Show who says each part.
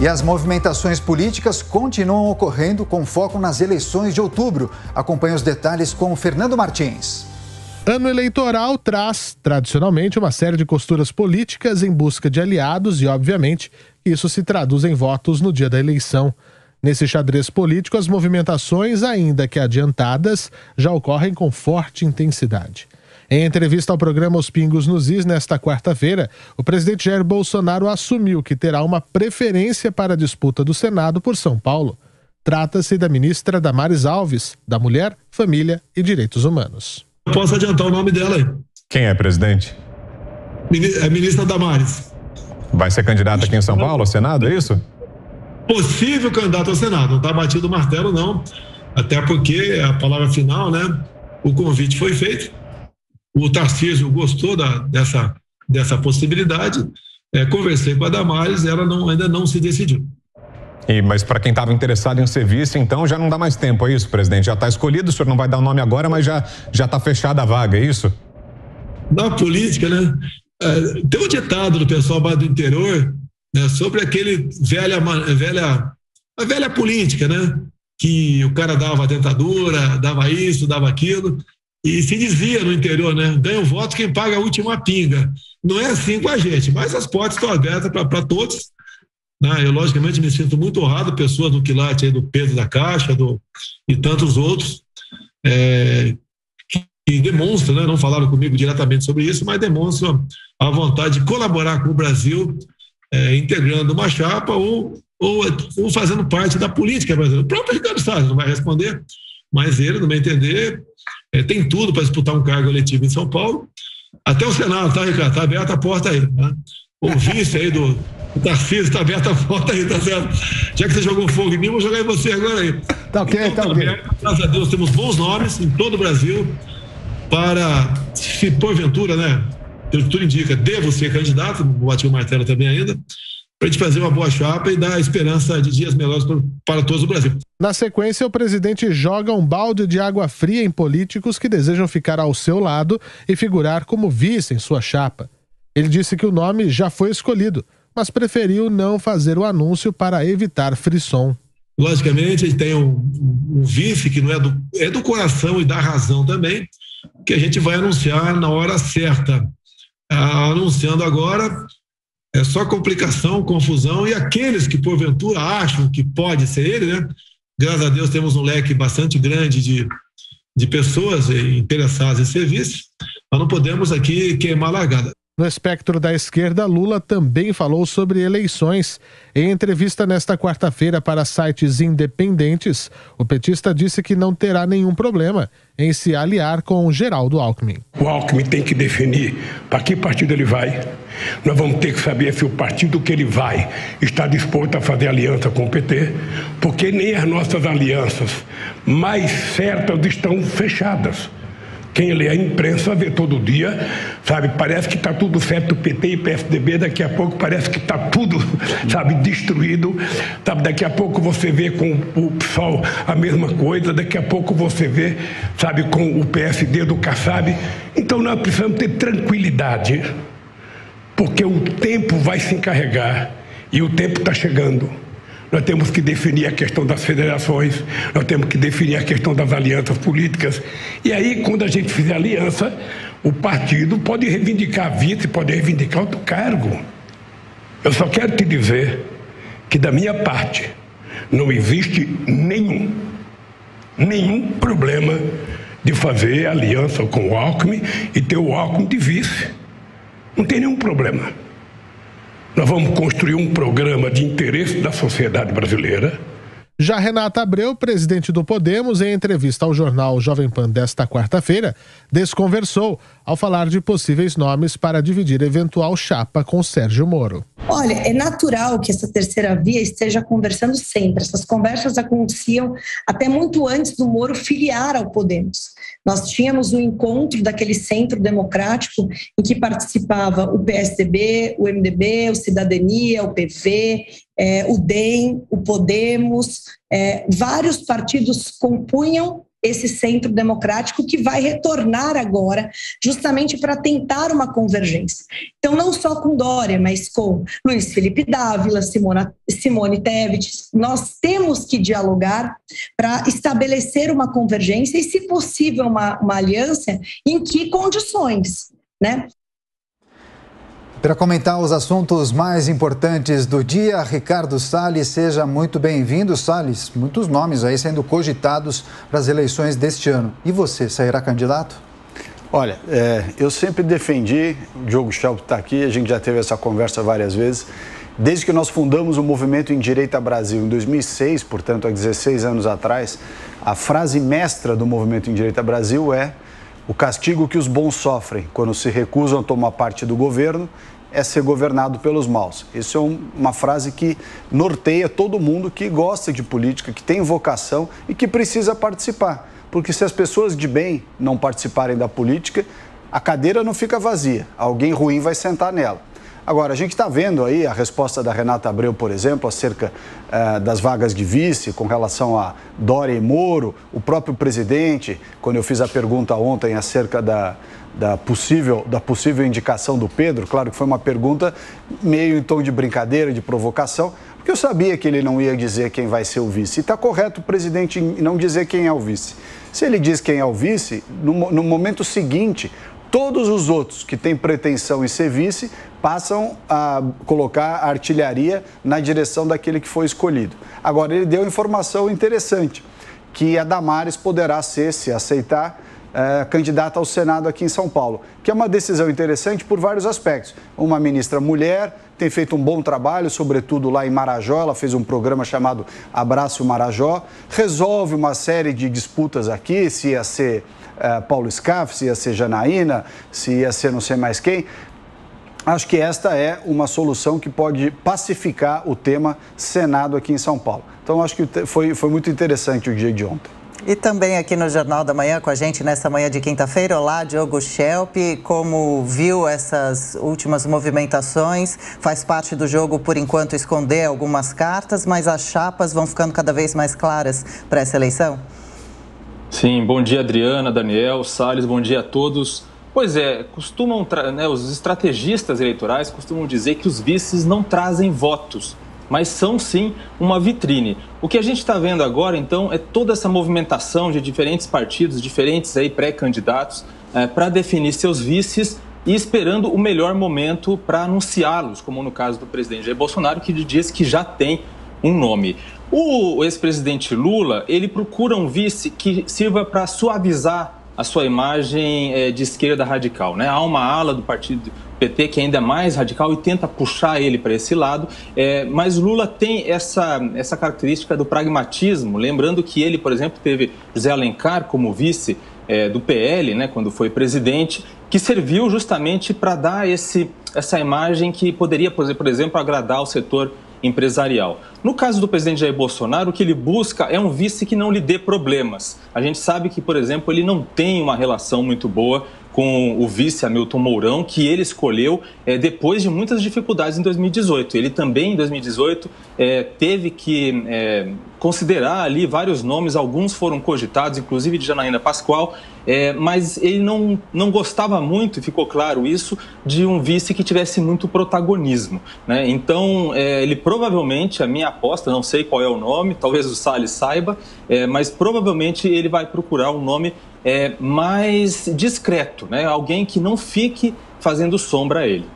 Speaker 1: E as movimentações políticas continuam ocorrendo com foco nas eleições de outubro. Acompanhe os detalhes com o Fernando Martins.
Speaker 2: Ano eleitoral traz, tradicionalmente, uma série de costuras políticas em busca de aliados e, obviamente, isso se traduz em votos no dia da eleição. Nesse xadrez político, as movimentações, ainda que adiantadas, já ocorrem com forte intensidade. Em entrevista ao programa Os Pingos nos Is, nesta quarta-feira, o presidente Jair Bolsonaro assumiu que terá uma preferência para a disputa do Senado por São Paulo. Trata-se da ministra Damares Alves, da Mulher, Família e Direitos Humanos.
Speaker 3: Posso adiantar o nome dela aí.
Speaker 4: Quem é, presidente?
Speaker 3: A ministra Damares.
Speaker 4: Vai ser candidata aqui em São Paulo ao Senado, é isso?
Speaker 3: Possível candidato ao Senado. Não está batido o martelo, não. Até porque a palavra final, né? O convite foi feito. O Tarcísio gostou dessa possibilidade. Conversei com a Damares, ela ainda não se decidiu.
Speaker 4: Mas para quem estava interessado em ser vice, então já não dá mais tempo, é isso, presidente? Já está escolhido, o senhor não vai dar o nome agora, mas já está fechada a vaga, é isso?
Speaker 3: Na política, né? Tem um ditado do pessoal do interior, né, sobre aquele a velha política, né? Que o cara dava dentadura, dava isso, dava aquilo, e se dizia no interior, né? Ganha o voto quem paga a última pinga. Não é assim com a gente, mas as portas estão abertas para todos. Eu, logicamente, me sinto muito honrado, pessoas do quilate aí do Pedro da Caixa e tantos outros que demonstram, né, não falaram comigo diretamente sobre isso, mas demonstram a vontade de colaborar com o Brasil, integrando uma chapa ou fazendo parte da política brasileira. O próprio Ricardo Salles não vai responder, mas ele, no meu entender, tem tudo para disputar um cargo eletivo em São Paulo. Até o Senado, tá, Ricardo? Está aberta a porta aí. Né? O vice aí do Tarcísio, está aberta a porta aí, tá certo? Já que você jogou fogo em mim, vou jogar em você agora aí.
Speaker 1: Tá ok, então, tá ok.
Speaker 3: Graças a Deus, temos bons nomes em todo o Brasil para, se porventura, né, pelo que tudo indica, devo ser candidato, vou bater o martelo também ainda, para a gente fazer uma boa chapa e dar esperança de dias melhores para todos o Brasil.
Speaker 2: Na sequência, o presidente joga um balde de água fria em políticos que desejam ficar ao seu lado e figurar como vice em sua chapa. Ele disse que o nome já foi escolhido, mas preferiu não fazer o anúncio para evitar frisson.
Speaker 3: Logicamente, a gente tem um vice que não é do coração e da razão também, que a gente vai anunciar na hora certa. Anunciando agora, é só complicação, confusão, e aqueles que porventura acham que pode ser ele, né? Graças a Deus temos um leque bastante grande de pessoas interessadas em ser vice, nós não podemos aqui queimar a largada.
Speaker 2: No espectro da esquerda, Lula também falou sobre eleições. Em entrevista nesta quarta-feira para sites independentes, o petista disse que não terá nenhum problema em se aliar com Geraldo Alckmin.
Speaker 5: O Alckmin tem que definir para que partido ele vai. Nós vamos ter que saber se o partido que ele vai está disposto a fazer aliança com o PT, porque nem as nossas alianças mais certas estão fechadas. Quem lê a imprensa vê todo dia, sabe, parece que está tudo certo, PT e PSDB, daqui a pouco parece que está tudo, sabe, destruído, sabe, daqui a pouco você vê com o PSOL a mesma coisa, daqui a pouco você vê, sabe, com o PSD do Kassab. Então nós precisamos ter tranquilidade, porque o tempo vai se encarregar e o tempo está chegando. Nós temos que definir a questão das federações, nós temos que definir a questão das alianças políticas. E aí, quando a gente fizer aliança, o partido pode reivindicar vice, pode reivindicar outro cargo. Eu só quero te dizer que, da minha parte, não existe nenhum problema de fazer aliança com o Alckmin e ter o Alckmin de vice. Não tem nenhum problema. Nós vamos construir um programa de interesse da sociedade brasileira.
Speaker 2: Já Renata Abreu, presidente do Podemos, em entrevista ao jornal Jovem Pan desta quarta-feira, desconversou ao falar de possíveis nomes para dividir eventual chapa com Sérgio Moro.
Speaker 6: Olha, é natural que essa terceira via esteja conversando sempre. Essas conversas aconteciam até muito antes do Moro filiar ao Podemos. Nós tínhamos um encontro daquele centro democrático em que participava o PSDB, o MDB, o Cidadania, o PV, o DEM, o Podemos. Vários partidos compunham esse centro democrático que vai retornar agora, justamente para tentar uma convergência. Então, não só com Dória, mas com Luiz Felipe Dávila, Simone Tebet, nós temos que dialogar para estabelecer uma convergência e, se possível, uma aliança em que condições, né?
Speaker 1: Para comentar os assuntos mais importantes do dia, Ricardo Salles, seja muito bem-vindo. Salles, muitos nomes aí sendo cogitados para as eleições deste ano. E você, sairá candidato?
Speaker 7: Olha, eu sempre defendi, o Diogo Schelp está aqui, a gente já teve essa conversa várias vezes, desde que nós fundamos o Movimento Endireita Brasil em 2006, portanto há 16 anos atrás, a frase mestra do Movimento Endireita Brasil é: o castigo que os bons sofrem quando se recusam a tomar parte do governo é ser governado pelos maus. Isso é uma frase que norteia todo mundo que gosta de política, que tem vocação e que precisa participar. Porque se as pessoas de bem não participarem da política, a cadeira não fica vazia, alguém ruim vai sentar nela. Agora, a gente está vendo aí a resposta da Renata Abreu, por exemplo, acerca das vagas de vice, com relação a Dória e Moro, o próprio presidente, quando eu fiz a pergunta ontem acerca da possível indicação do Pedro, claro que foi uma pergunta meio em tom de brincadeira, de provocação, porque eu sabia que ele não ia dizer quem vai ser o vice. E está correto o presidente em não dizer quem é o vice. Se ele diz quem é o vice, no momento seguinte, todos os outros que têm pretensão em ser vice passam a colocar a artilharia na direção daquele que foi escolhido. Agora, ele deu informação interessante, que a Damares poderá ser, se aceitar, candidata ao Senado aqui em São Paulo, que é uma decisão interessante por vários aspectos. Uma ministra mulher, tem feito um bom trabalho, sobretudo lá em Marajó, ela fez um programa chamado Abraço Marajó, resolve uma série de disputas aqui, se ia ser Paulo Scaff, se ia ser Janaína, se ia ser não sei mais quem. Acho que esta é uma solução que pode pacificar o tema Senado aqui em São Paulo. Então, acho que foi muito interessante o dia de ontem.
Speaker 8: E também aqui no Jornal da Manhã com a gente nessa manhã de quinta-feira. Olá, Diogo Schelp. Como viu essas últimas movimentações? Faz parte do jogo, por enquanto, esconder algumas cartas, mas as chapas vão ficando cada vez mais claras para essa eleição?
Speaker 9: Sim, bom dia, Adriana, Daniel, Salles, bom dia a todos. Pois é, os estrategistas eleitorais costumam dizer que os vices não trazem votos, mas são sim uma vitrine. O que a gente está vendo agora, então, é toda essa movimentação de diferentes partidos, diferentes aí pré-candidatos, para definir seus vices e esperando o melhor momento para anunciá-los, como no caso do presidente Jair Bolsonaro, que diz que já tem um nome. O ex-presidente Lula, ele procura um vice que sirva para suavizar a sua imagem de esquerda radical, né? Há uma ala do partido PT que ainda é mais radical e tenta puxar ele para esse lado, mas Lula tem essa característica do pragmatismo, lembrando que ele, por exemplo, teve José Alencar como vice do PL, né, quando foi presidente, que serviu justamente para dar essa imagem que poderia, por exemplo, agradar o setor empresarial. No caso do presidente Jair Bolsonaro, o que ele busca é um vice que não lhe dê problemas. A gente sabe que, por exemplo, ele não tem uma relação muito boa com o vice Hamilton Mourão, que ele escolheu depois de muitas dificuldades em 2018. Ele também, em 2018, teve que considerar ali vários nomes, alguns foram cogitados, inclusive de Janaína Pascoal, mas ele não gostava muito, e ficou claro isso, de um vice que tivesse muito protagonismo, né? Então, ele provavelmente, a minha aposta, não sei qual é o nome, talvez o Salles saiba, mas provavelmente ele vai procurar um nome mais discreto, né? Alguém que não fique fazendo sombra a ele.